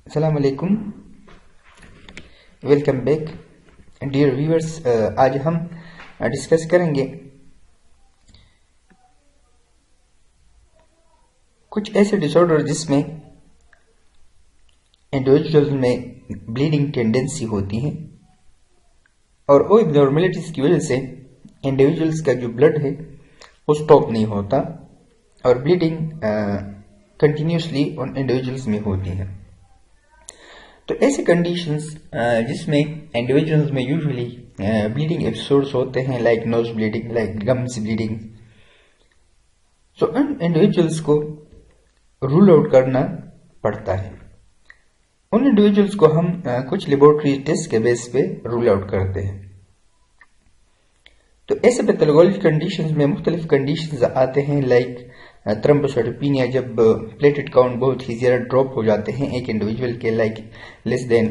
अस्सलाम वालेकुम, welcome back dear viewers. आज हम डिस्कस करेंगे कुछ ऐसे डिसऑर्डर जिसमें इंडिविजुअल में ब्लीडिंग टेंडेंसी होती है और वो एब्नॉर्मलिटीज की वजह से इंडिविजुअल्स का जो ब्लड है वो स्टॉप नहीं होता और ब्लीडिंग कंटिन्यूसली उन इंडिविजुअल्स में होती है। तो ऐसे कंडीशंस जिसमें इंडिविजुअल्स में यूजुअली ब्लीडिंग एपिसोड्स होते हैं, like nose bleeding, like gums bleeding, so उन इंडिविजुअल्स को रूल आउट करना पड़ता है। उन इंडिविजुअल्स को हम कुछ लेबोरेटरी टेस्ट के बेस पे रूल आउट करते हैं। तो ऐसे पैथोलॉजिकल कंडीशंस में मुख्तलिफ कंडीशंस आते हैं, लाइक थ्रोम्बोसाइटोपेनिया, जब प्लेटेट काउंट बहुत ही ज़्यादा ड्रॉप हो जाते हैं एक इंडिविजुअल के, लाइक लेस देन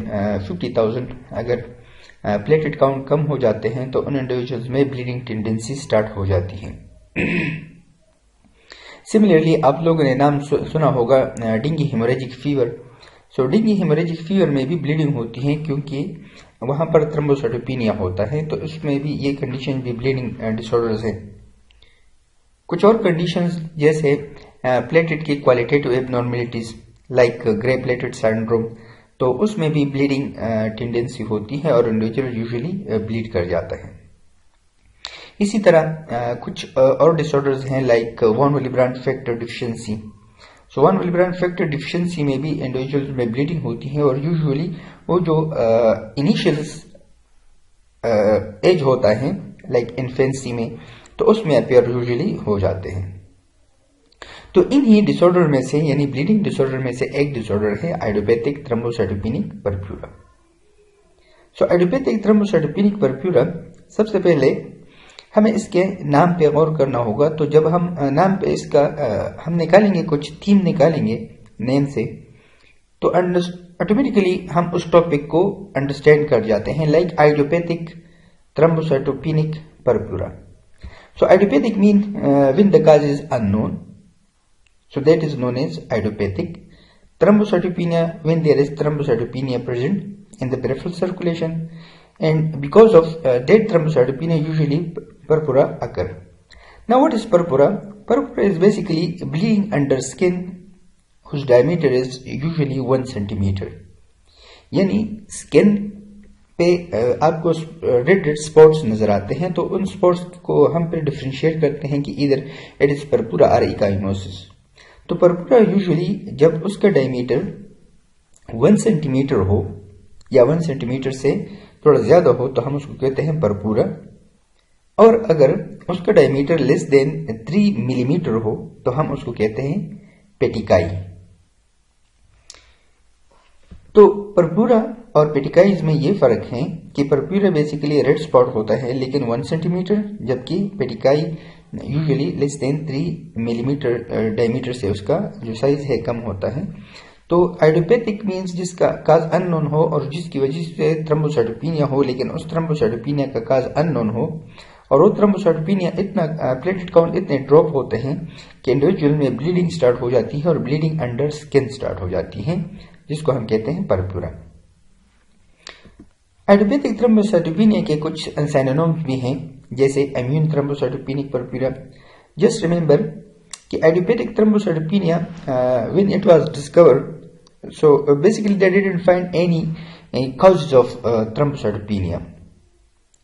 50,000। अगर प्लेटेट काउंट कम हो जाते हैं तो उन इंडिविजुअल्स में ब्लीडिंग टेंडेंसी स्टार्ट हो जाती है। सिमिलरली आप लोगों ने नाम सुना होगा डेंगू हेमोरेजिक फीवर। सो डेंगू हेमोरेजिक फीवर में भी ब्लीडिंग होती है क्योंकि वहां पर थ्रोम्बोसाइटोपेनिया होता है, तो उसमें भी ये कंडीशन भी ब्लीडिंग डिसऑर्डर्स है। कुछ और कंडीशंस जैसे प्लेटेट की qualitative abnormalities, like grey platelet syndrome, तो उसमें भी ब्लीडिंग टेंडेंसी होती है और इंडिविजुअल यूजुअली ब्लीड कर जाता है। इसी तरह कुछ और डिसऑर्डर्स हैं, लाइक वॉन विलिब्रांड फैक्टर डिफिशिएंसी। सो वॉन विलिब्रांड फैक्टर डिफिशिएंसी में भी इंडिविजुअल्स में ब्लीडिंग होती है और यूजुअली वो जो इनिशियल एज होता है, लाइक इन्फेंसी में, तो उसमें अपेयर यूजुअली हो जाते हैं। तो इन्हीं डिसऑर्डर में से, यानी ब्लीडिंग डिसऑर्डर में से एक डिसऑर्डर है आइडियोपैथिक थ्रोम्बोसाइटोपेनिक परप्यूरा। सो आइडियोपैथिक थ्रोम्बोसाइटोपेनिक परप्यूरा, सबसे पहले हमें इसके नाम पे गौर करना होगा। तो जब हम नाम पे इसका हम निकालेंगे, कुछ थीम निकालेंगे नेम से, तो ऑटोमेटिकली हम उस टॉपिक को अंडरस्टैंड कर जाते हैं, like idiopathic thrombocytopenic purpura. So idiopathic mean when the cause is unknown, so that is known as idiopathic. Thrombocytopenia when there is thrombocytopenia present in the peripheral circulation, and because of that thrombocytopenia usually purpura occur. Now what is purpura? Purpura is basically bleeding under skin whose diameter is usually 1 centimeter. यानी skin पे आपको red red spots नजर आते हैं, तो उन spots को हम फिर डिफरेंशिएट करते हैं कि इधर इट इज परपुरा और इकाइनोसिस। तो परपुरा यूजुअली जब उसका डायमीटर 1 सेंटीमीटर हो या 1 सेंटीमीटर से थोड़ा ज्यादा हो तो हम उसको कहते हैं परपुरा, और अगर उसका डायमीटर लेस देन 3 मिलीमीटर हो तो हम उसको कहते हैं पेटिकाई। तो परपुरा और पेटिकाइज में ये फर्क है कि परप्यूरा बेसिकली रेड स्पॉट होता है लेकिन 1 सेंटीमीटर, जबकि petechiae usually less than 3 millimetre diameter से उसका जो साइज है कम होता है। तो आइडियोपैथिक मींस जिसका काज अननोन हो और जिसकी वजह से थ्रोम्बोसाइटोपेनिया हो, लेकिन उस थ्रोम्बोसाइटोपेनिया का काज अननोन हो, और वो थ्रोम्बोसाइटोपेनिया इतना प्लेटेट काउंट इतने ड्रॉप होते हैं कि इंडिविजुअल में ब्लीडिंग स्टार्ट हो जाती है और ब्लीडिंग अंडर स्किन स्टार्ट हो जाती है, जिसको हम कहते हैं परप्यूरा। आइडियोपैथिक थ्रोम्बोसाइटोपेनिया के कुछ सिनोनिम्स भी हैं, जैसे immune thrombocytopenic purpura. Just remember कि idiopathic thrombocytopenia when it was discovered, so basically they didn't find any causes of thrombocytopenia,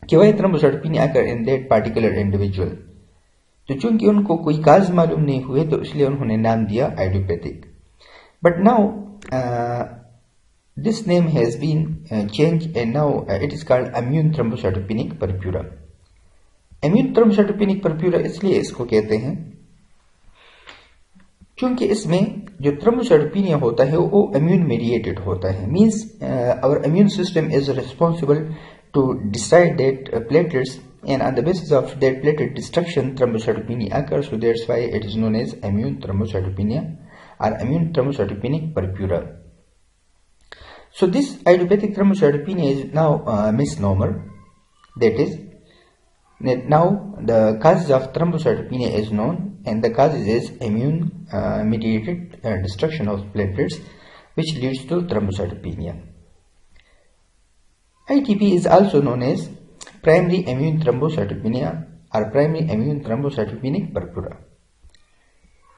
कि वह thrombocytopenia occur in that particular individual. तो चूंकि उनको कोई काज मालूम नहीं हुए तो इसलिए उन्होंने नाम दिया idiopathic. But now this name has been changed and now it is called immune thrombocytopenic purpura. Immune thrombocytopenic purpura इसलिए इसको कहते हैं क्योंकि इसमें जो थ्रोम्बोसाइटोपेनिया होता है वो immune mediated होता है, means our immune system is responsible to decide that platelets, and on the basis of that platelet destruction thrombocytopenia occurs, so that's why it is known as immune thrombocytopenia or immune thrombocytopenic purpura. So this idiopathic thrombocytopenia is now misnomer. That is, now the causes of thrombocytopenia is known, and the causes is immune mediated destruction of platelets which leads to thrombocytopenia. ITP is also known as primary immune thrombocytopenia or primary immune thrombocytopenic purpura.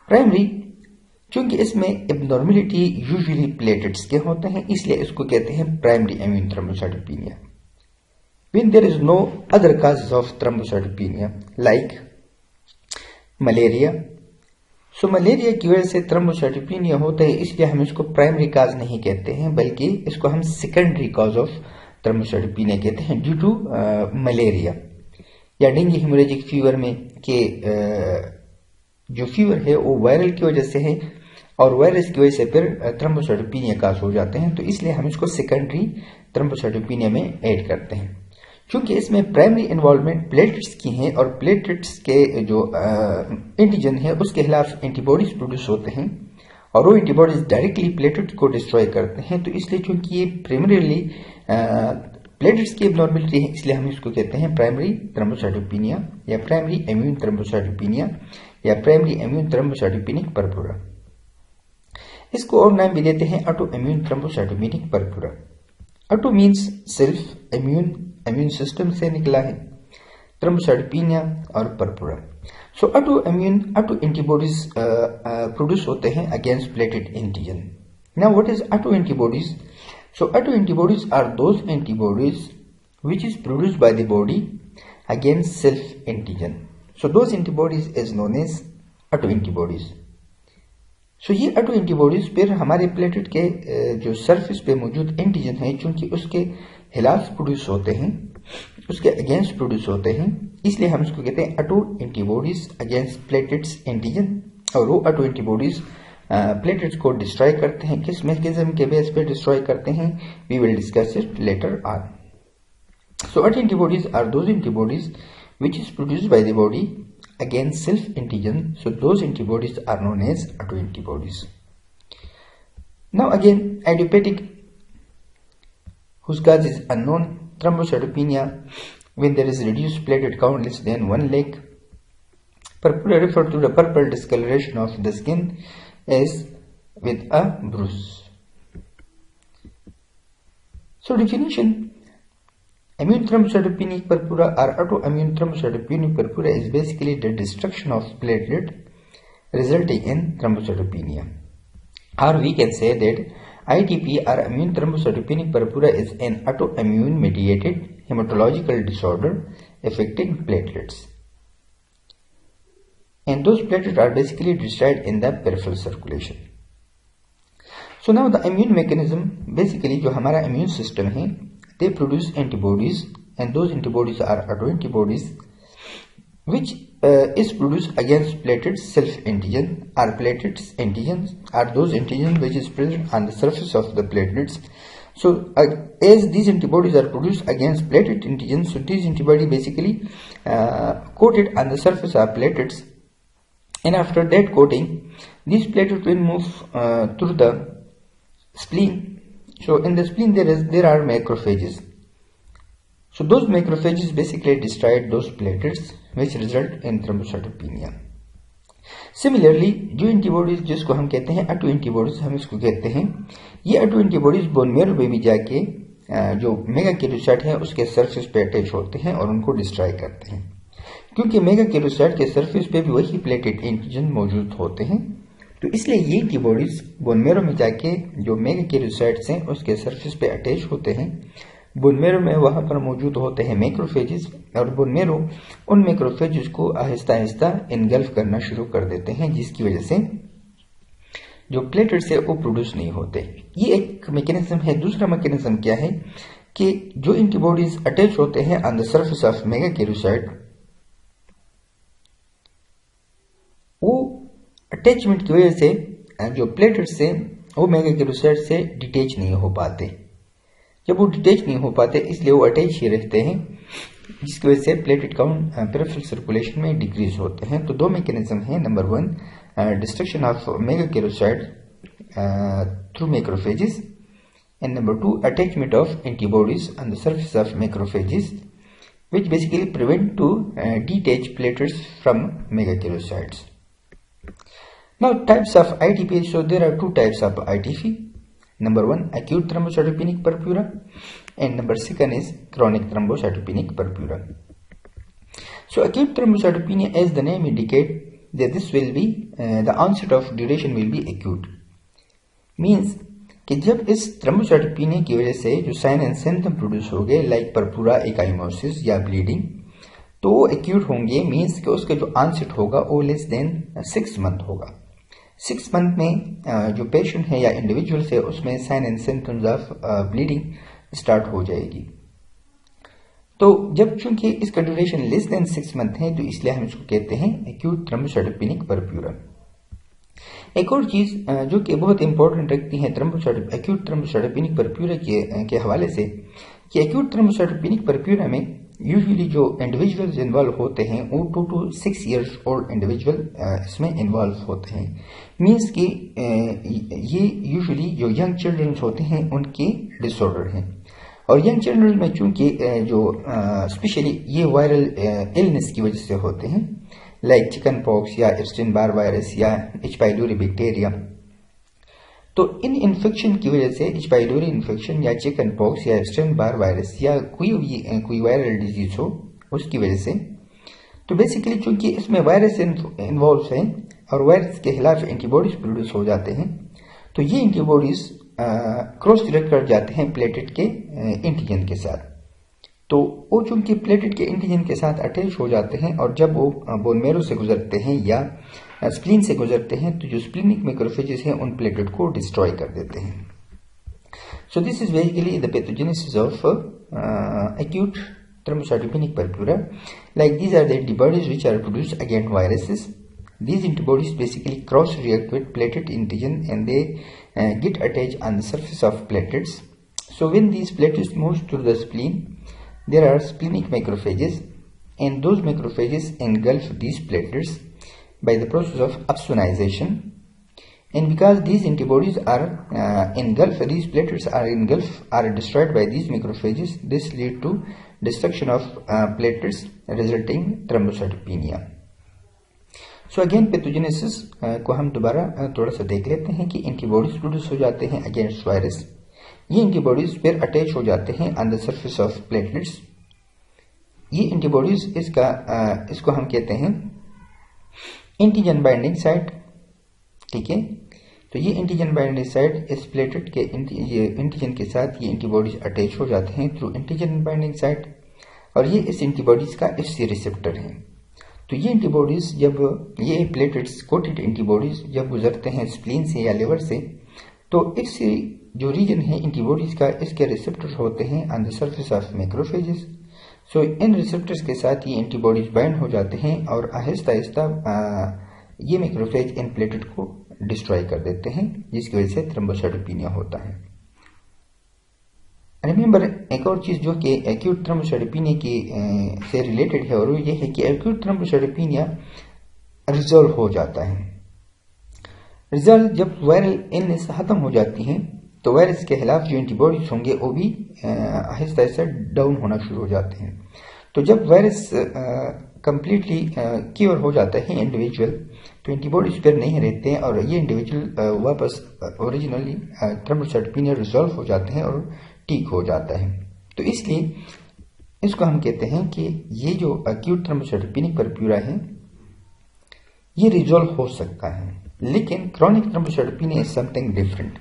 Primary क्योंकि इसमें abnormality usually platelets के होते हैं, इसलिए इसको कहते हैं primary immune thrombocytopenia. When there is no other causes of thrombocytopenia like malaria, so malaria की वजह से थ्रोम्बोसाइटोपेनिया होता है, इसलिए हम इसको प्राइमरी काज नहीं कहते हैं, बल्कि इसको हम सेकेंडरी कॉज ऑफ थ्रोम्बोसाइटोपेनिया कहते हैं ड्यू टू मलेरिया या डेंगू हेमोरेजिक फीवर में के जो फीवर है वो वायरल की वजह से है और वायरस की वजह से फिर थ्रोम्बोसाइटोपेनिया काज हो जाते हैं, तो इसलिए हम इसको सेकेंडरी थ्रोम्बोसाइटोपेनिया में ऐड करते हैं. क्योंकि इसमें प्राइमरी इन्वॉल्वमेंट प्लेटलेट्स की है और प्लेटलेट्स के जो एंटीजन है उसके खिलाफ एंटीबॉडीज प्रोड्यूस होते हैं और वो एंटीबॉडीज डायरेक्टली प्लेटलेट को डिस्ट्रॉय करते हैं, तो इसलिए चूंकि ये प्राइमरीली प्लेटलेट्स की एबनॉर्मेलिटी है, इसलिए हम इसको कहते हैं प्राइमरी थ्रोम्बोसाइटोपेनिया या प्राइमरी इम्यून थ्रोम्बोसाइटोपेनिया या प्राइमरी इम्यून थ्रोम्बोसाइटोपेनिक पर्पुरा. इसको और नाम भी देते हैं auto immune thrombocytopenic purpura. Auto means self, immune system से निकला है, थ्रोम्बोसाइटोपेनिया और purpura. So auto antibodies produce होते हैं against platelet antigen. Now what is auto antibodies? So auto antibodies are those antibodies which is produced by the body against self antigen. So those antibodies is known as autoantibodies. So ये autoantibodies फिर हमारे platelet के जो surface पे मौजूद antigen है, चूंकि उसके खिलाफ प्रोड्यूस होते हैं, उसके अगेंस्ट प्रोड्यूस होते हैं, इसलिए हम इसको कहते हैं autoantibodies अगेंस्ट प्लेटलेट्स एंटीजन. और वो autoantibodies प्लेटलेट्स को डिस्ट्रॉय करते हैं. किस मैकेनिज्म के बेस पे डिस्ट्रॉय करते हैं, we will discuss it later on. So autoantibodies are those antibodies which is produced by the body against self-antigen. So those antibodies are known as autoantibodies. Now again, idiopathic, whose cause is unknown, thrombocytopenia when there is reduced platelet count less than 1 lakh. Purpura refer to the purple discoloration of the skin as with a bruise. So definition: immune thrombocytopenic purpura or autoimmune thrombocytopenic purpura is basically the destruction of platelet resulting in thrombocytopenia. Or we can say that ITP or immune thrombocytopenic purpura is an autoimmune mediated hematological disorder affecting platelets. And those platelets are basically destroyed in the peripheral circulation. So now the immune mechanism, basically जो हमारा immune system है, they produce antibodies and those antibodies are autoantibodies which is produced against platelets self-antigen or platelets antigens are those antigens which is present on the surface of the platelets. So as these antibodies are produced against platelet antigens, so these antibodies basically coated on the surface of platelets, and after that coating these platelets will move through the spleen. So in the spleen there are macrophages. So those macrophages basically destroy those platelets which result in thrombocytopenia. Similarly, जो antibodies जिसको हम कहते हैं auto antibodies, हम इसको कहते हैं, ये ऑटो एंटीबॉडीज बोन मैरो में भी जाके जो मेगाकेरोसाइट है उसके सरफेस पे अटैच होते हैं और उनको डिस्ट्रॉय करते हैं. क्योंकि मेगाकेरोसाइट के सरफेस पे भी वही प्लेटेड एंटीजन मौजूद होते हैं, तो इसलिए ये एंटीबॉडीज बोन मैरो में जाके जो मेगाकेरोसाइट्स हैं उसके सरफेस पे अटैच होते हैं. बोन मैरो में वहां पर मौजूद होते हैं मैक्रोफेजेस और बोन मैरो उन मैक्रोफेजेस को आहिस्ता आहिस्ता इनगल्फ करना शुरू कर देते हैं, जिसकी वजह से जो प्लेटलेट्स है वो प्रोड्यूस नहीं होते. ये एक मैकेनिज्म है. दूसरा मैकेनिज्म क्या है कि जो एंटीबॉडीज अटैच होते हैं ऑन द सरफेस ऑफ मेगाकेरोसाइट, वो अटैचमेंट की वजह से जो प्लेटलेट्स है वो मेगाकेरोसाइट से डिटेच नहीं हो पाते. जब वो डिटेच नहीं हो पाते इसलिए वो अटैच ही रहते हैं, जिसकी वजह से प्लेटलेट काउंट पेरिफेरल सर्कुलेशन में डिक्रीज होते हैं. तो दो मैकेनिज्म हैं. Number 1, destruction of megakaryocyte through macrophages, and number 2, attachment of antibodies on the surface of macrophages which basically prevent to detach platelets from megakaryocytes. Now types of ITP. So there are two types of ITP. Number 1, acute thrombocytopenic purpura, and number 2 is chronic thrombocytopenic purpura. So acute thrombocytopenia, as the name indicates, that this will be the onset of duration will be acute. Means कि जब इस thrombocytopenia की वजह से जो sign and symptom produce हो गए like परपुरा, एकाइमोसिस या ब्लीडिंग, तो वो एक्यूट होंगे. मीन्स कि उसका जो ऑनसेट होगा वो लेस देन 6 मंथ होगा. 6 मंथ में जो पेशेंट है या इंडिविजुअल है उसमें sign and symptoms of bleeding start हो जाएगी. तो जब चूंकि इसका ड्यूरेशन लेस देन 6 मंथ है तो इसलिए हम इसको कहते हैं एक्यूट थ्रोम्बोसाइटोपेनिक परप्यूरा. एक और चीज जो कि बहुत इंपॉर्टेंट रखती है एक्यूट थ्रोम्बोसाइटोपेनिक परप्यूरा के हवाले से, कि एक्यूट थ्रोम्बोसाइटोपेनिक परप्यूरा में यूजुअली जो इंडिविजुअल्स इन्वॉल्व होते हैं वो 2 to 6 इयर्स ओल्ड इंडिविजुअल इसमें इन्वॉल्व होते हैं. मीन्स कि ये यूजुअली जो यंग चिल्ड्रंस होते हैं उनके डिसऑर्डर हैं. और यंग चिल्ड्रन में चूंकि जो स्पेशली ये वायरल इलनेस की वजह से होते हैं लाइक चिकन पॉक्स या एप्स्टाइन बार वायरस या एच पाइलोरी बैक्टीरिया, तो इन इन्फेक्शन की वजह से एच पाइलोरी इन्फेक्शन या चिकन पॉक्स या एप्स्टाइन बार वायरस या कोई वायरल डिजीज हो उसकी वजह से, तो बेसिकली चूंकि इसमें वायरस इन्वॉल्व है और वायरस के खिलाफ एंटीबॉडीज प्रोड्यूस हो जाते हैं, तो ये एंटीबॉडीज क्रॉस रिएक्ट कर जाते हैं प्लेटेट के एंटीजन के साथ. तो वो चूंकि प्लेटेट के एंटीजन के साथ अटैच हो जाते हैं और जब वो बोन मैरो से गुजरते हैं या स्प्लीन से गुजरते हैं तो जो स्प्लीनिक मैक्रोफेजेस हैं उन प्लेटेट को डिस्ट्रॉय कर देते हैं. So this is basically the pathogenesis of acute thrombocytopenic purpura. Like these are the antibodies which are produced against viruses. These antibodies basically cross react with platelet antigen and they get attached on the surface of platelets. So when these platelets move through the spleen, there are splenic macrophages and those macrophages engulf these platelets by the process of opsonization. And because these antibodies are these platelets are destroyed by these macrophages, this lead to destruction of platelets resulting thrombocytopenia. So again pathogenesis को हम दोबारा थोड़ा सा देख लेते हैं कि antibodies produce हो जाते हैं अगेंस्ट वायरस. ये एंटीबॉडीज फिर अटैच हो जाते हैं on the surface of platelets. ये एंटीबॉडीज इसको हम कहते हैं एंटीजन बाइंडिंग साइट. ठीक है, तो ये एंटीजन बाइंडिंग साइट इस प्लेटलेट के एंटीजन के साथ ये एंटीबॉडीज अटैच हो जाते हैं थ्रू एंटीजन बाइंडिंग साइट और ये इस एंटीबॉडीज का एफसी रिसेप्टर है. तो ये एंटीबॉडीज जब ये प्लेटलेट्स कोटेड एंटीबॉडीज जब गुजरते हैं स्प्लीन से या लिवर से, तो इस जो रीजन है एंटीबॉडीज का इसके रिसेप्टर्स होते हैं on the surface of macrophages. So in receptors के साथ ये एंटीबॉडीज बाइंड हो जाते हैं और आहिस्ता आहिस्ता ये मैक्रोफेज इन प्लेटलेट को डिस्ट्रॉय कर देते हैं जिसकी वजह से थ्रोम्बोसाइटोपेनिया होता है. रिमेंबर एक और चीज जो कि एक्यूट थ्रोम्बोसाइटोपेनिया की से रिलेटेड है और वो ये है कि एक्यूट थ्रोम्बोसाइटोपेनिया रिजॉल्व हो जाता है. रिजल्ट जब वायरल इलनेस खत्म हो जाती है तो वायरस के खिलाफ जो एंटीबॉडीज होंगे वो भी आहिस्ता आहिस्ता डाउन होना शुरू हो जाते हैं. तो जब वायरस कंप्लीटली क्योर हो जाता है इंडिविजुअल, तो एंटीबॉडीज फिर नहीं रहते हैं और ये इंडिविजुअल वापस ओरिजिनली थ्रोम्बोसाइटोपेनिया रिजॉल्व हो जाते हैं और ठीक हो जाता है. तो इसलिए इसको हम कहते हैं कि ये जो एक्यूट थ्रोम्बोसाइटोपेनिक परप्यूरा है ये रिजॉल्व हो सकता है. लेकिन chronic thrombocytopenia is something different.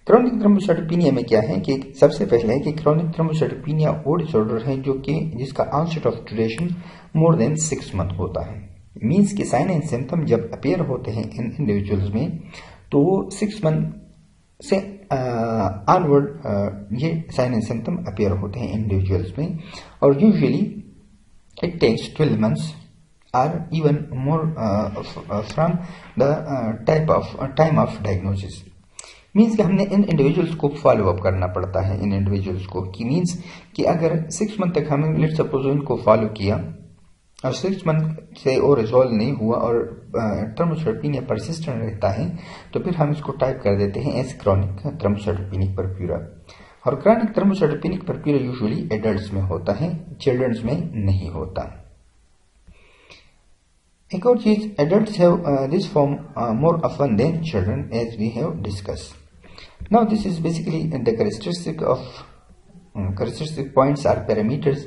Chronic thrombocytopenia में क्या है कि सबसे पहले है कि क्रोनिक थ्रोम्बोसाइटोपेनिया वो डिसऑर्डर है जो कि जिसका onset of duration more than 6 month होता है. मीन्स कि साइन एंड सिम्टम जब अपीयर होते हैं इन इंडिविजुअल्स में तो वो 6 मंथ से ऑनवर्ड ये साइन एंड सिम्टम अपीयर होते हैं इंडिविजुअल्स में और usually it takes 12 months or even more from the time of diagnosis. Means कि हमने इन इंडिविजुअल्स को फॉलो अप करना पड़ता है इन इंडिविजुअल्स को कि मीन्स कि अगर 6 मंथ तक हमने लेट सपोज इनको फॉलो किया और 6 मंथ से वो रिजॉल्व नहीं हुआ और थ्रोम्बोसाइटोपेनिया परसिस्टेंट रहता है तो फिर हम इसको टाइप कर देते हैं एज क्रोनिक थ्रोम्बोसाइटोपेनिक परप्यूरा. और chronic thrombocytopenic purpura usually adults में होता है, चिल्ड्रंस में नहीं होता. एक और चीज, adults have this form more often than children as we have discuss. Now this is basically the characteristic points are parameters.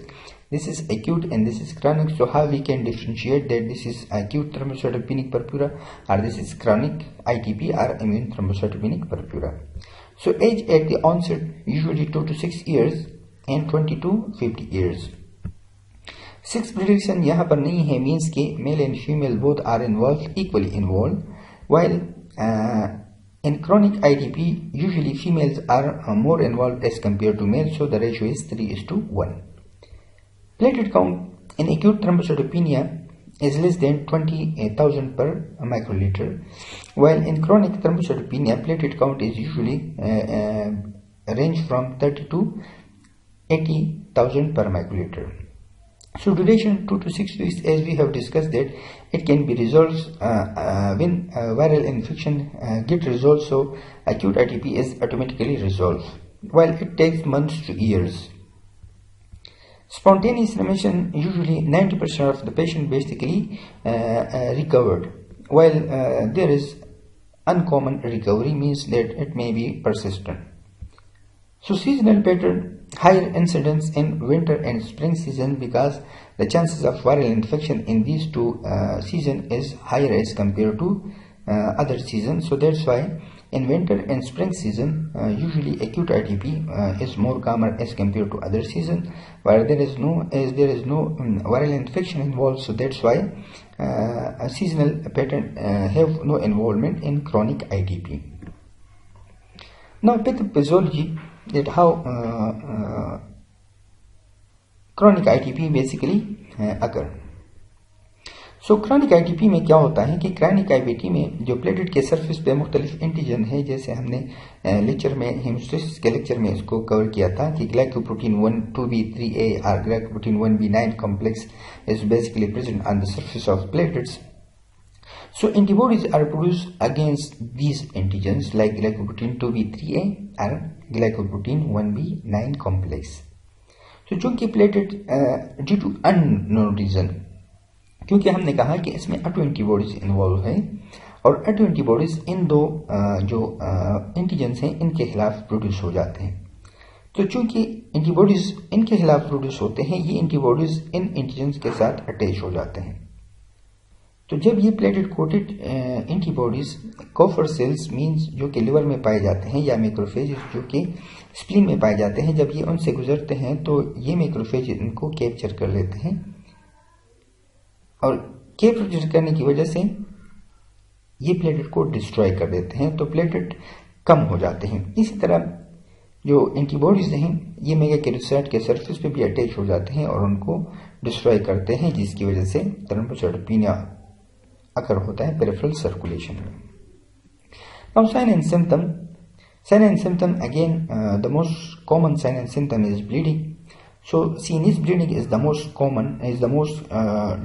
This is acute and this is chronic. So how we can differentiate that this is acute thrombocytopenic purpura or this is chronic ITP or immune thrombocytopenic purpura. So age at the onset usually 2 to 6 years and 20 to 50 years. Sex prediction यहाँ पर नहीं है, means के male and female both are equally involved, while in chronic ITP usually females are more involved as compared to males, so the ratio is 3:1. Platelet count in acute thrombocytopenia is less than 20,000 per microliter, while in chronic thrombocytopenia platelet count is usually range from 30 to 80,000 per microliter. So duration 2 to 6 weeks, as we have discussed that it can be resolved when viral infection get resolved, so acute ITP is automatically resolved, while it takes months to years. Spontaneous remission, usually 90% of the patient basically recovered, while there is uncommon recovery, means that it may be persistent. So seasonal pattern, higher incidence in winter and spring season because the chances of viral infection in these two seasons is higher as compared to other seasons. So that's why in winter and spring season usually acute ITP is more common as compared to other season, where there is no viral infection involved. So that's why a seasonal pattern have no involvement in chronic ITP. Now pathophysiology, that how chronic ITP basically occur. So chronic ITP में क्या होता है कि chronic ITP में जो प्लेटेट के surface पे मुख्तलिफ एंटीजन है, जैसे हमने लेक्चर में हेमोस्टेसिस के लेक्चर में इसको कवर किया था कि ग्लाइकोप्रोटीन 1,2b3a और glycoprotein 1b9 complex is basically present on the surface of platelets. So antibodies are produced against these antigens like glycoprotein 2b3a or glycoprotein 1b9 complex. So चूंकि प्लेटेट due to unknown reason, क्योंकि हमने कहा कि इसमें auto antibodies involve है और auto antibodies इन दो जो एंटीजेंस हैं इनके खिलाफ प्रोड्यूस हो जाते हैं. तो चूंकि एंटीबॉडीज इनके खिलाफ प्रोड्यूस होते हैं, ये एंटीबॉडीज इन एंटीजेंस के साथ अटैच हो जाते हैं. तो जब ये platelet coated antibodies Kupffer cells, means जो कि लिवर में पाए जाते हैं, या मैक्रोफेज जो कि स्प्लीन में पाए जाते हैं, जब ये उनसे गुजरते हैं तो ये मैक्रोफेज इनको कैप्चर कर लेते हैं और कैप्चर करने की वजह से ये प्लेटेट को डिस्ट्रॉय कर देते हैं, तो प्लेटेट कम हो जाते हैं. इसी तरह जो एंटीबॉडीज हैं ये मेगाकैरियोसाइट के सरफेस पे भी अटैच हो जाते हैं और उनको डिस्ट्रॉय करते हैं, जिसकी वजह से थ्रोम्बोसाइटोपेनिया अकर होता है पेरिफेरल सर्कुलेशन में. Now sign and symptom. Sign and symptom again, the most common sign and symptom is bleeding. So CNS bleeding is the most common, is the most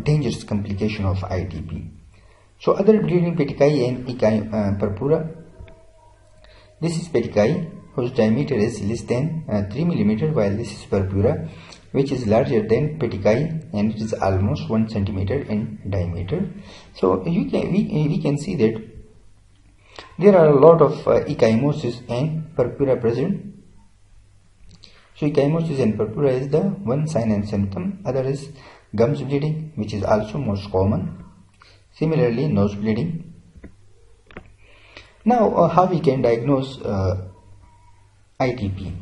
dangerous complication of ITP. So other bleeding petechiae and echia purpura. This is petechiae whose diameter is less than 3 mm, while this is purpura which is larger than petechiae and it is almost 1 cm in diameter. So we can see that there are a lot of ecchymosis and purpura present. So ecchymosis and purpura is the one sign and symptom. Other is gums bleeding, which is also most common. Similarly, nose bleeding. Now how we can diagnose ITP?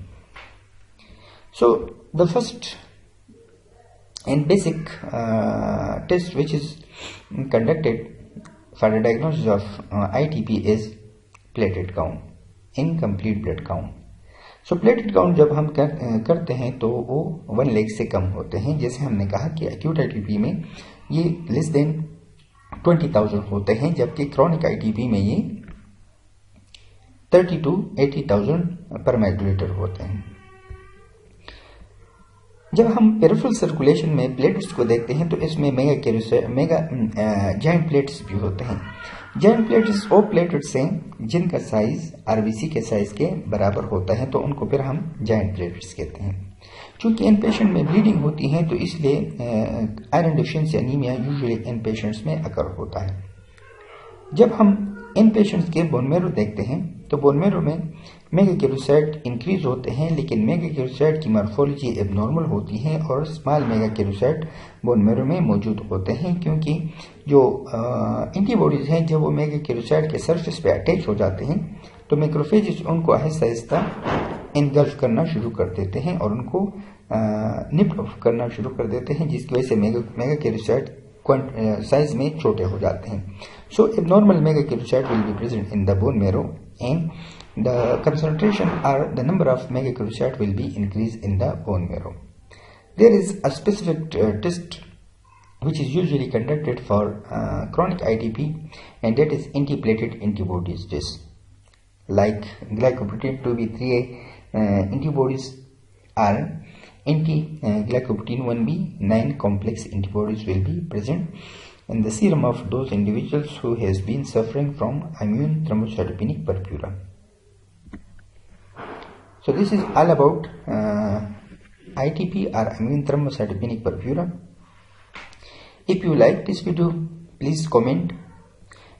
So the first and basic test which is conducted for the diagnosis of ITP is platelet count, incomplete blood count. So platelet count जब हम करते हैं तो वो 1 लाख से कम होते हैं. जैसे हमने कहा कि acute ITP में ये less than 20,000 होते हैं, जबकि chronic ITP में ये 30 to 80,000 पर माइक्रोलीटर होते हैं. जब हम पेरिफेरल सर्कुलेशन में प्लेट्स को देखते हैं तो इसमें मेगा जाइंट प्लेट्स भी होते हैं. जाइंट प्लेट्स वो प्लेट्स हैं जिनका साइज आरबीसी के साइज के बराबर होता है, तो उनको फिर हम जाइंट प्लेट्स कहते हैं. चूंकि इन पेशेंट में ब्लीडिंग होती है तो इसलिए iron deficiency anaemia usually in patients में अकर होता है. जब हम इन पेशेंट्स के बोन मैरो देखते हैं तो बोन मैरो में मेगाकेरोसाइट इंक्रीज होते हैं, लेकिन मेगाकेरोसाइट की मॉर्फोलॉजी एबनॉर्मल होती है और स्मॉल मेगाकेरोसाइट बोन मैरो में मौजूद होते हैं, क्योंकि जो एंटीबॉडीज हैं जब वो मेगाकेरोसाइट के सरफेस पे अटैच हो जाते हैं तो मैक्रोफेजेस उनको आहिस्ता आहिस्ता इनगल्फ करना शुरू कर देते हैं और उनको निप ऑफ करना शुरू कर देते हैं, जिसकी वजह से मेगाकेरोसाइट साइज में छोटे हो जाते हैं. So abnormal megakaryocyte will be present in the bone marrow and the concentration or the number of megakerocyte will be increased in the bone marrow. There is a specific test which is usually conducted for chronic ITP, and that is antiplatelet antibodies test. Like glycoprotein 2b3a antibodies are anti-glycoprotein 1b 9 complex antibodies will be present in the serum of those individuals who has been suffering from immune thrombocytopenic purpura. So this is all about ITP or immune thrombocytopenic purpura. If you like this video, please comment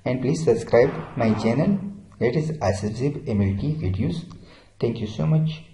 and please subscribe my channel, that is Asif Zib MLT videos. Thank you so much.